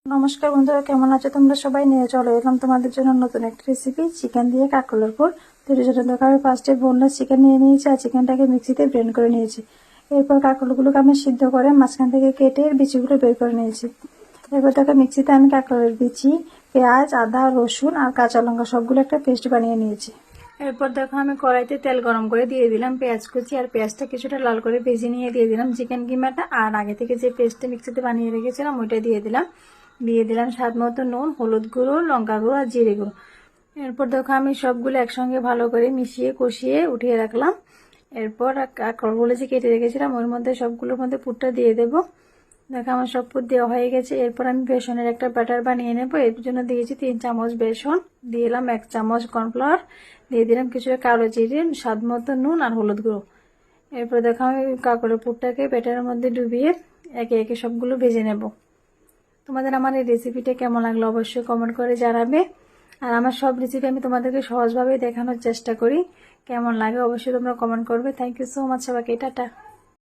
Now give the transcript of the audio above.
নমস্কার বন্ধুরা, কেমন আছো তোমরা সবাই? নিয়ে চলো এলাম তোমাদের জন্য নতুন একটা রেসিপি, চিকেন দিয়ে কাঁকরোলের পুর। তো এর জন্য দেখো আমি ফার্স্টে বোনলেস চিকেন নিয়ে নিয়েছি আর চিকেনটাকে মিক্সিতে ব্লেন্ড করে নিয়েছি। এরপর কাঁকরোলগুলোকে আমি সিদ্ধ করে মাঝখান থেকে কেটে এর বিচিগুলো বের করে নিয়েছি। এরপর দেখো মিক্সিতে আমি কাঁকরোলের বিচি, পেঁয়াজ, আদা, রসুন আর কাঁচা লঙ্কা সবগুলো একটা পেস্ট বানিয়ে নিয়েছি। এরপর দেখো আমি কড়াইতে তেল গরম করে দিয়ে দিলাম পেঁয়াজ কুচি, আর পেঁয়াজটা কিছুটা লাল করে ভেজে নিয়ে দিয়ে দিলাম চিকেন কিমাটা, আর আগে থেকে যে পেস্টটা মিক্সিতে বানিয়ে রেখেছিলাম ওইটা দিয়ে দিলাম স্বাদ মতো নুন, হলুদ গুঁড়ো, লঙ্কা গুঁড়ো আর জিরে গুঁড়ো। এরপর দেখো আমি সবগুলো একসঙ্গে ভালো করে মিশিয়ে কষিয়ে উঠিয়ে রাখলাম। এরপর কাঁকরোলগুলো যে কেটে রেখেছিলাম ওর মধ্যে সবগুলোর মধ্যে পুরটা দিয়ে দেবো। দেখো আমার সব পুর দেওয়া হয়ে গেছে। এরপর আমি বেসনের একটা ব্যাটার বানিয়ে নেবো। এর জন্য দিয়েছি 3 চামচ বেসন, দিয়ে দিলাম 1 চামচ কর্নফ্লাওয়ার, দিয়ে দিলাম কিছুটা কালো জিরে, স্বাদ মতো নুন আর হলুদ গুঁড়ো। এরপর দেখো আমি কাঁকরোলের পুরটাকে ব্যাটারের মধ্যে ডুবিয়ে একে একে সবগুলো ভেজে নেব। তোমাদের আমার এই রেসিপিটা কেমন লাগলো অবশ্যই কমেন্ট করে জানাবে। আর আমার সব রেসিপি আমি তোমাদেরকে সহজভাবে দেখানোর চেষ্টা করি। কেমন লাগে অবশ্যই তোমরা কমেন্ট করবে। থ্যাংক ইউ সো মাচ সবাইকে, টাটা।